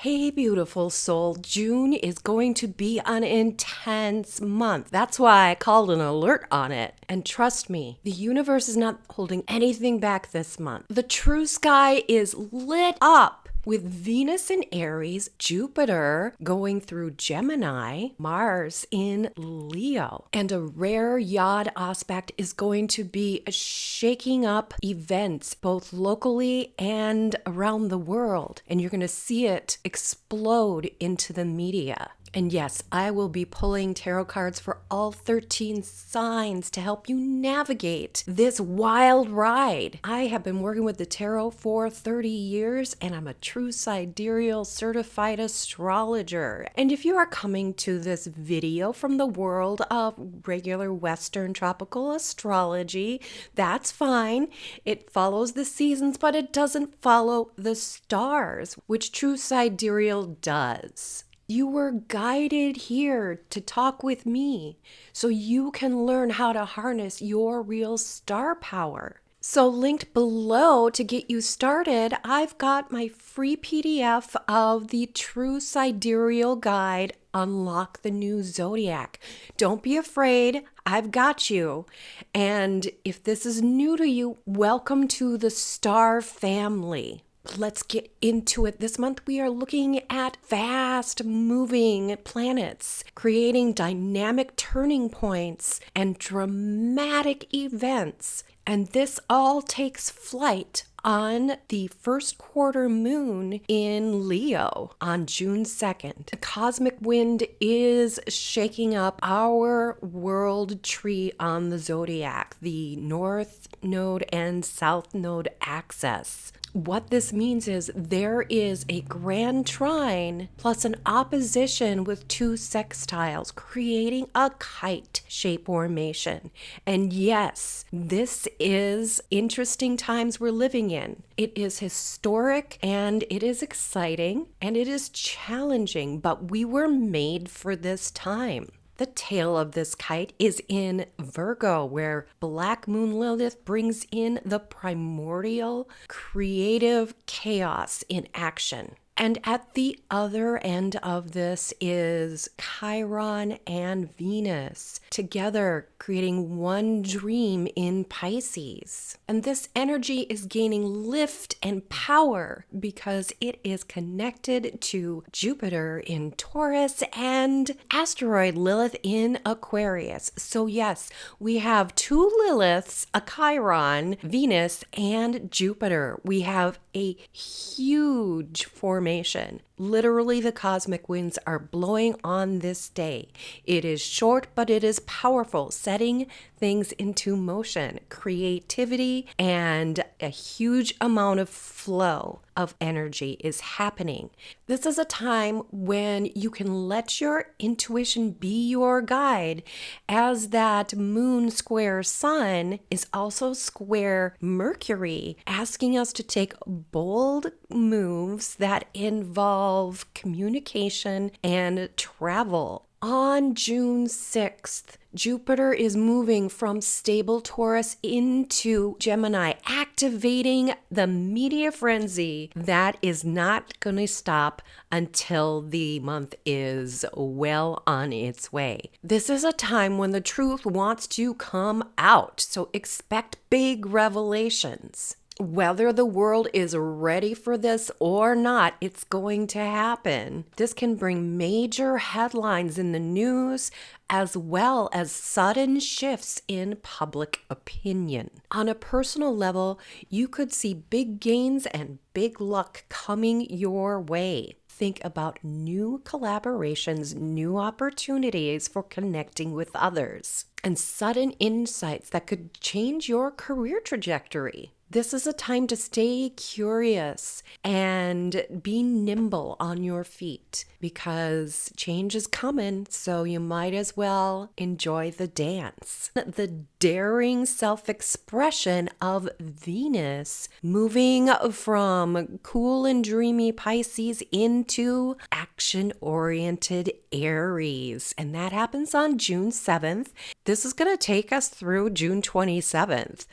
Hey, beautiful soul. June is going to be an intense month. That's why I called an alert on it. And trust me, the universe is not holding anything back this month. The true sky is lit up with Venus in Aries, Jupiter going through Gemini, Mars in Leo. And a rare Yod aspect is going to be shaking up events both locally and around the world. And you're going to see it explode into the media. And yes, I will be pulling tarot cards for all 13 signs to help you navigate this wild ride. I have been working with the tarot for 30 years and I'm a true sidereal certified astrologer. And if you are coming to this video from the world of regular Western tropical astrology, that's fine. It follows the seasons, but it doesn't follow the stars, which true sidereal does. You were guided here to talk with me so you can learn how to harness your real star power. So linked below to get you started, I've got my free PDF of the True Sidereal Guide, Unlock the New Zodiac. Don't be afraid, I've got you. And if this is new to you, welcome to the star family. Let's get into it. This month we are looking at fast moving planets, creating dynamic turning points and dramatic events. And this all takes flight on the first quarter moon in Leo on June 2nd. The cosmic wind is shaking up our world tree on the zodiac, the North Node and South Node axis. What this means is there is a grand trine plus an opposition with two sextiles, creating a kite shape formation. And yes, this is interesting times we're living in. It is historic and it is exciting and it is challenging, but we were made for this time. The tail of this kite is in Virgo, where Black Moon Lilith brings in the primordial creative chaos in action. And at the other end of this is Chiron and Venus, together creating one dream in Pisces. And this energy is gaining lift and power because it is connected to Jupiter in Taurus and asteroid Lilith in Aquarius. So yes, we have two Liliths, a Chiron, Venus, and Jupiter. We have a huge formation. Literally, the cosmic winds are blowing on this day. It is short, but it is powerful, setting things into motion, creativity, and a huge amount of flow of energy is happening. This is a time when you can let your intuition be your guide, as that moon square sun is also square Mercury, asking us to take bold moves that involve communication and travel. On June 6th, Jupiter is moving from stable Taurus into Gemini, activating the media frenzy that is not going to stop until the month is well on its way. This is a time when the truth wants to come out, so expect big revelations. Whether the world is ready for this or not, it's going to happen. This can bring major headlines in the news as well as sudden shifts in public opinion. On a personal level, you could see big gains and big luck coming your way. Think about new collaborations, new opportunities for connecting with others, and sudden insights that could change your career trajectory. This is a time to stay curious and be nimble on your feet because change is coming, so you might as well enjoy the dance. The daring self-expression of Venus moving from cool and dreamy Pisces into action-oriented Aries, and that happens on June 7th. This is going to take us through June 27th.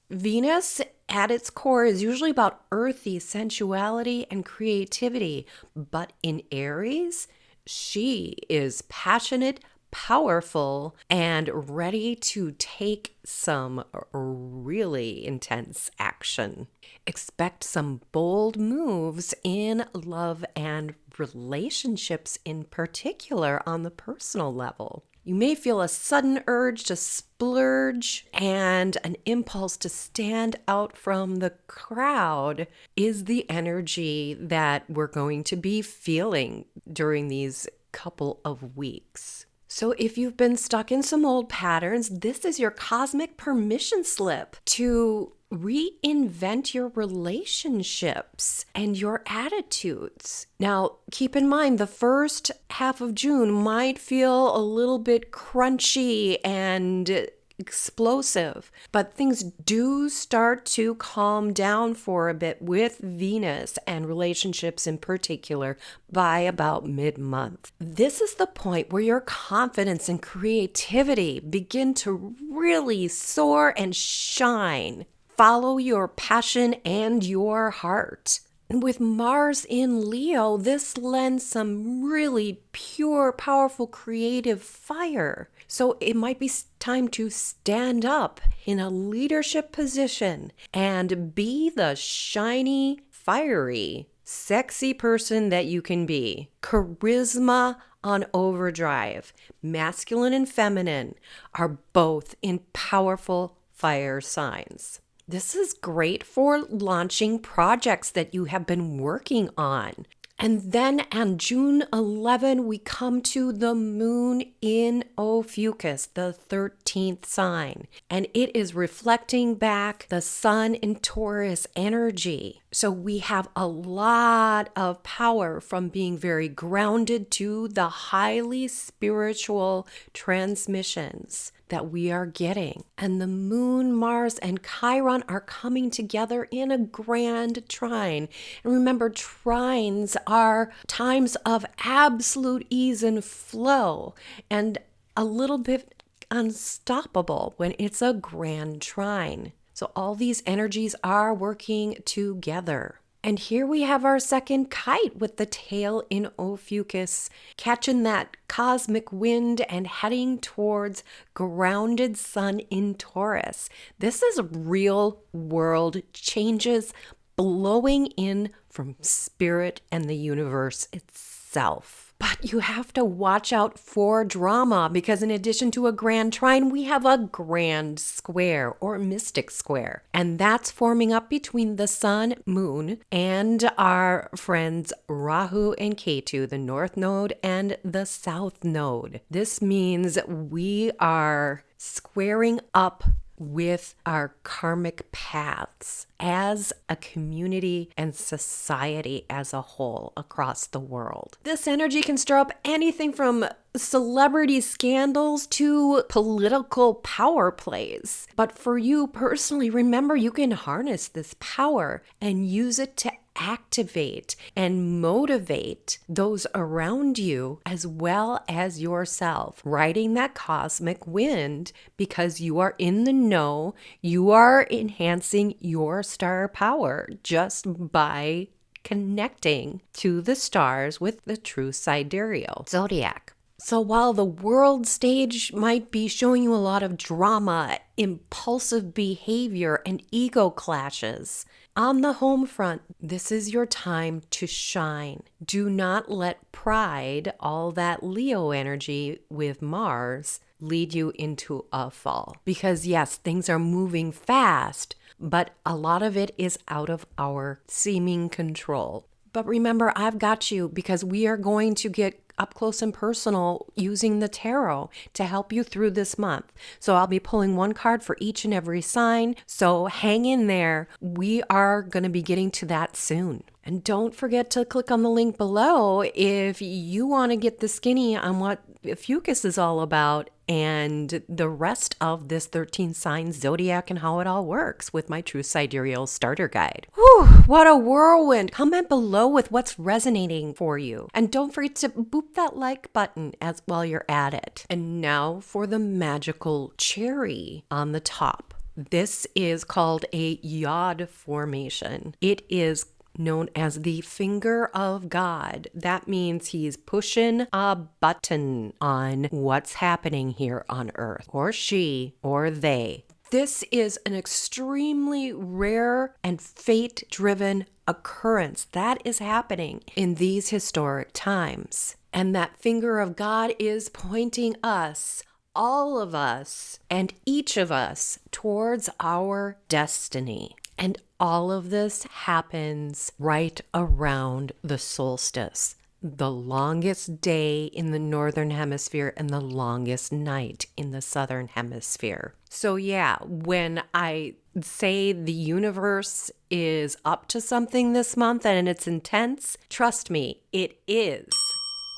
Venus at its core is usually about earthy sensuality and creativity, but in Aries, she is passionate, powerful, and ready to take some really intense action. Expect some bold moves in love and relationships in particular on the personal level. You may feel a sudden urge to splurge, and an impulse to stand out from the crowd is the energy that we're going to be feeling during these couple of weeks. So if you've been stuck in some old patterns, this is your cosmic permission slip to reinvent your relationships and your attitudes. Now, keep in mind, the first half of June might feel a little bit crunchy and explosive, but things do start to calm down for a bit with Venus and relationships in particular by about mid-month. This is the point where your confidence and creativity begin to really soar and shine. Follow your passion and your heart. With Mars in Leo, this lends some really pure, powerful, creative fire. So it might be time to stand up in a leadership position and be the shiny, fiery, sexy person that you can be. Charisma on overdrive. Masculine and feminine are both in powerful fire signs. This is great for launching projects that you have been working on. And then on June 11, we come to the moon in Ophiuchus, the 13th sign. And it is reflecting back the sun in Taurus energy. So we have a lot of power from being very grounded to the highly spiritual transmissions that we are getting. And the moon, Mars, and Chiron are coming together in a grand trine. And remember, trines are times of absolute ease and flow and a little bit unstoppable when it's a grand trine. So all these energies are working together. And here we have our second kite with the tail in Ophiuchus, catching that cosmic wind and heading towards grounded sun in Taurus. This is real world changes blowing in from spirit and the universe itself. But you have to watch out for drama because in addition to a grand trine, we have a grand square or mystic square. And that's forming up between the sun, moon, and our friends Rahu and Ketu, the north node and the south node. This means we are squaring up with our karmic paths as a community and society as a whole across the world. This energy can stir up anything from celebrity scandals to political power plays. But for you personally, remember you can harness this power and use it to activate and motivate those around you as well as yourself, riding that cosmic wind because you are in the know, you are enhancing your star power just by connecting to the stars with the true sidereal zodiac. So while the world stage might be showing you a lot of drama, impulsive behavior, and ego clashes, on the home front, this is your time to shine. Do not let pride, all that Leo energy with Mars, lead you into a fall. Because yes, things are moving fast, but a lot of it is out of our seeming control. But remember, I've got you because we are going to get up close and personal using the tarot to help you through this month. So I'll be pulling one card for each and every sign. So hang in there. We are going to be getting to that soon. And don't forget to click on the link below if you want to get the skinny on what Ophiuchus is all about and the rest of this 13 sign zodiac and how it all works with my True Sidereal Starter Guide. Whew, what a whirlwind. Comment below with what's resonating for you. And don't forget to boop that like button as while you're at it. And now for the magical cherry on the top. This is called a yod formation. It is known as the finger of God. That means he's pushing a button on what's happening here on Earth, or she, or they. This is an extremely rare and fate-driven occurrence that is happening in these historic times. And that finger of God is pointing us, all of us, and each of us towards our destiny. And all of this happens right around the solstice, the longest day in the northern hemisphere and the longest night in the southern hemisphere. So yeah, when I say the universe is up to something this month and it's intense, trust me, it is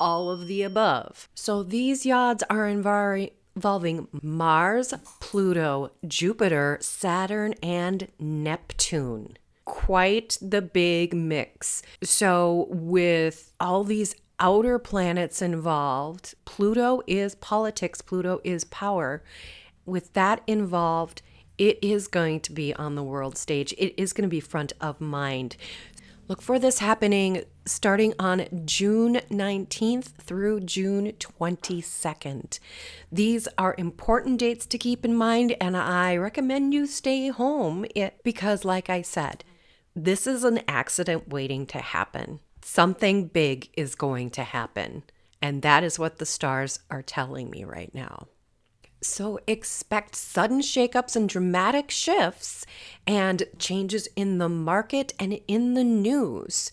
all of the above. So these yods are involving Mars, Pluto, Jupiter, Saturn, and Neptune. Quite the big mix. So with all these outer planets involved, Pluto is politics, Pluto is power. With that involved, it is going to be on the world stage. It is going to be front of mind. Look for this happening starting on June 19th through June 22nd. These are important dates to keep in mind, and I recommend you stay home because, like I said, this is an accident waiting to happen. Something big is going to happen, and that is what the stars are telling me right now. So expect sudden shakeups and dramatic shifts and changes in the market and in the news.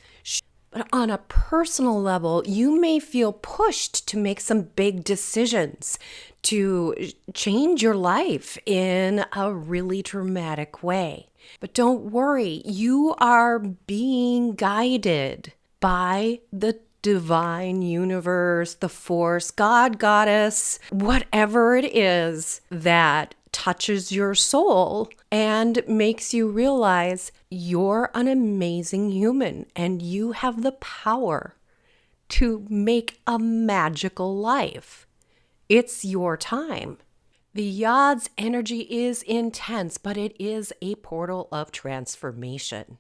But on a personal level, you may feel pushed to make some big decisions, to change your life in a really dramatic way. But don't worry, you are being guided by the divine universe, the force, God, goddess, whatever it is that touches your soul and makes you realize you're an amazing human and you have the power to make a magical life. It's your time. The Yod's energy is intense, but it is a portal of transformation.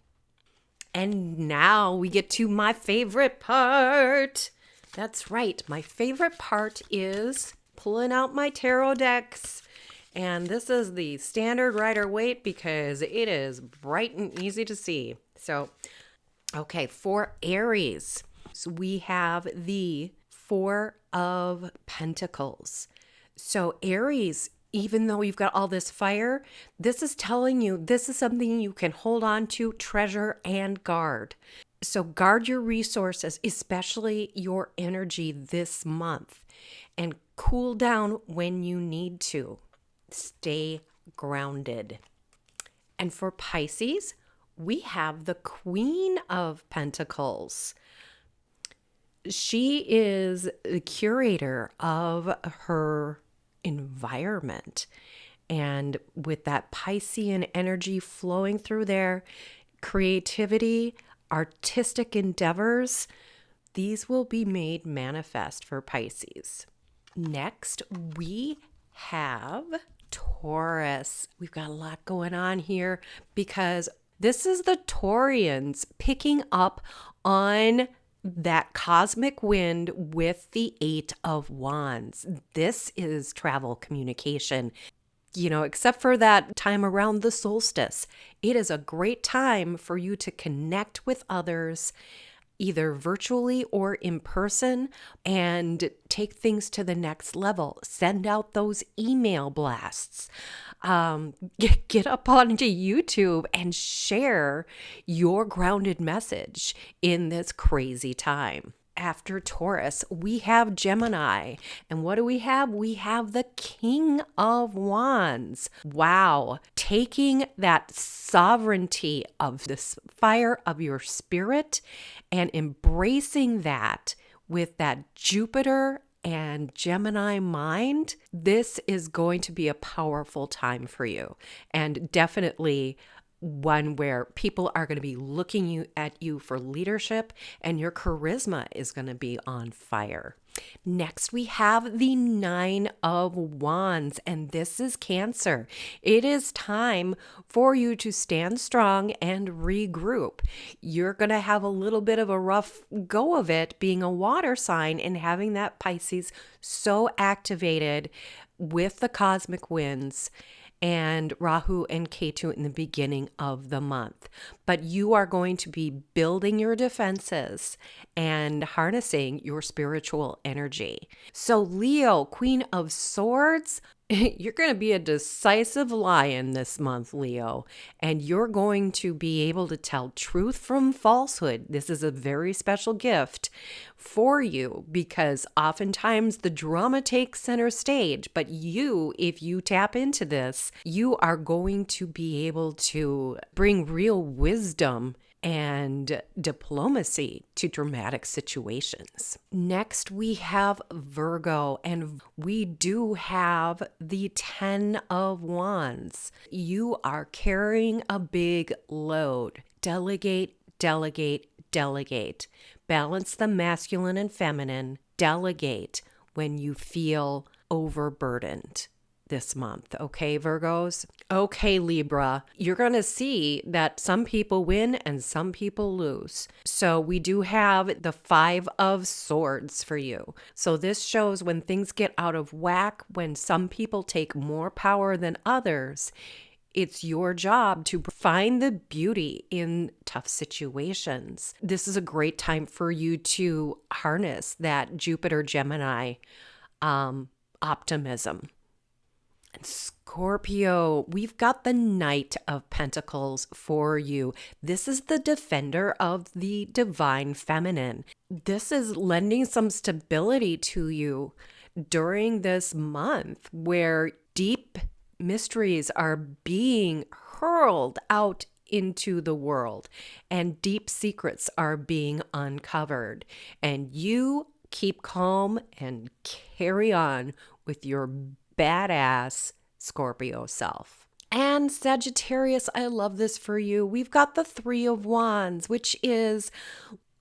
And now we get to my favorite part. That's right. My favorite part is pulling out my tarot decks. And this is the standard Rider-Waite because it is bright and easy to see. So, okay, for Aries, so we have the Four of Pentacles. So Aries, even though you've got all this fire, this is telling you this is something you can hold on to, treasure, and guard. So guard your resources, especially your energy this month, and cool down when you need to. Stay grounded. And for Pisces, we have the Queen of Pentacles. She is the curator of her environment, and with that Piscean energy flowing through there, creativity, artistic endeavors, these will be made manifest for Pisces. Next, we have Taurus. We've got a lot going on here because this is the Taurians picking up on that cosmic wind with the Eight of Wands. This is travel communication. You know, except for that time around the solstice, it is a great time for you to connect with others, either virtually or in person, and take things to the next level. Send out those email blasts. Get up onto YouTube and share your grounded message in this crazy time. After Taurus, we have Gemini. And what do we have? We have the King of Wands. Wow. Taking that sovereignty of this fire of your spirit and embracing that with that Jupiter and Gemini mind, this is going to be a powerful time for you. And definitely one where people are going to be looking at you for leadership, and your charisma is going to be on fire. Next, we have the Nine of Wands, and this is Cancer. It is time for you to stand strong and regroup. You're going to have a little bit of a rough go of it being a water sign and having that Pisces so activated with the cosmic winds and Rahu and Ketu in the beginning of the month. But you are going to be building your defenses and harnessing your spiritual energy. So Leo, Queen of Swords, you're going to be a decisive lion this month, Leo, and you're going to be able to tell truth from falsehood. This is a very special gift for you because oftentimes the drama takes center stage, but you, if you tap into this, you are going to be able to bring real wisdom and diplomacy to dramatic situations. Next, we have Virgo, and we do have the 10 of Wands. You are carrying a big load. Delegate, delegate, delegate. Balance the masculine and feminine. Delegate when you feel overburdened this month. Okay, Virgos? Okay, Libra, you're going to see that some people win and some people lose. So we do have the 5 of Swords for you. So this shows when things get out of whack, when some people take more power than others. It's your job to find the beauty in tough situations. This is a great time for you to harness that Jupiter Gemini optimism. Scorpio, we've got the Knight of Pentacles for you. This is the defender of the divine feminine. This is lending some stability to you during this month where deep mysteries are being hurled out into the world and deep secrets are being uncovered. And you keep calm and carry on with your badass Scorpio self. And Sagittarius, I love this for you. We've got the 3 of Wands, which is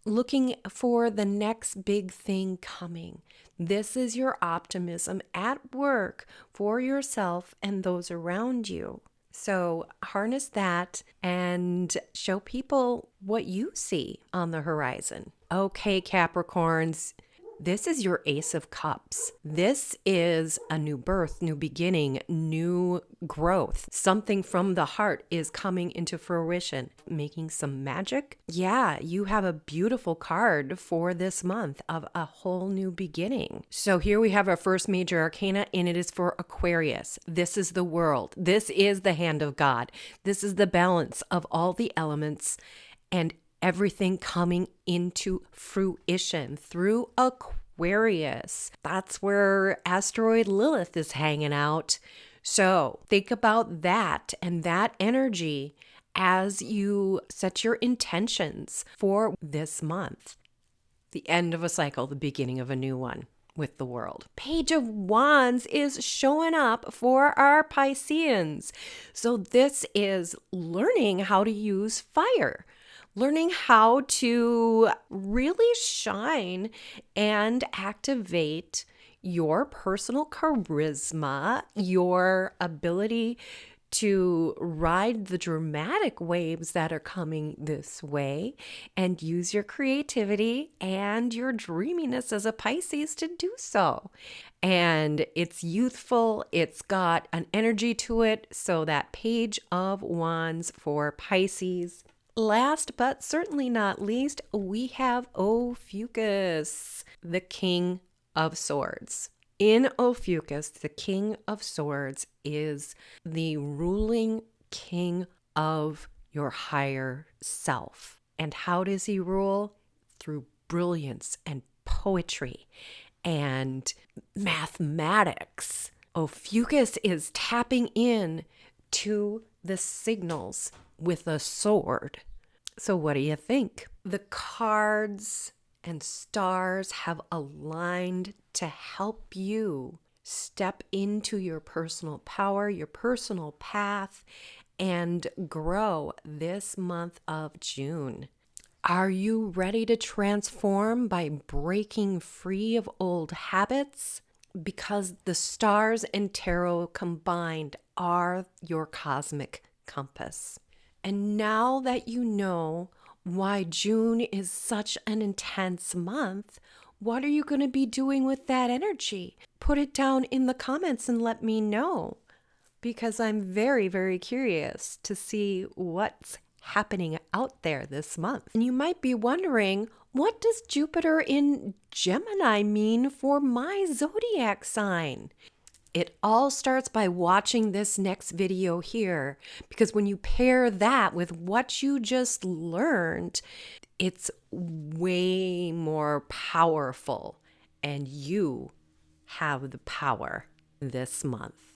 looking for the next big thing coming. This is your optimism at work for yourself and those around you. So harness that and show people what you see on the horizon. Okay, Capricorns. This is your Ace of Cups. This is a new birth, new beginning, new growth. Something from the heart is coming into fruition, making some magic. Yeah, you have a beautiful card for this month of a whole new beginning. So here we have our first major arcana, and it is for Aquarius. This is the world. This is the hand of God. This is the balance of all the elements and everything coming into fruition through Aquarius. That's where asteroid Lilith is hanging out. So think about that and that energy as you set your intentions for this month. The end of a cycle, the beginning of a new one with the world. Page of Wands is showing up for our Pisceans. So this is learning how to use fire. Learning how to really shine and activate your personal charisma, your ability to ride the dramatic waves that are coming this way, and use your creativity and your dreaminess as a Pisces to do so. And it's youthful, it's got an energy to it, so that Page of Wands for Pisces. Last but certainly not least, we have Ophiuchus, the King of Swords. In Ophiuchus, the King of Swords is the ruling king of your higher self. And how does he rule? Through brilliance and poetry and mathematics. Ophiuchus is tapping in to the signals with a sword. So what do you think? The cards and stars have aligned to help you step into your personal power, your personal path, and grow this month of June. Are you ready to transform by breaking free of old habits? Because the stars and tarot combined are your cosmic compass. And now that you know why June is such an intense month, what are you going to be doing with that energy? Put it down in the comments and let me know, because I'm very, very curious to see what's happening out there this month. And you might be wondering, what does Jupiter in Gemini mean for my zodiac sign? It all starts by watching this next video here, because when you pair that with what you just learned, it's way more powerful, and you have the power this month.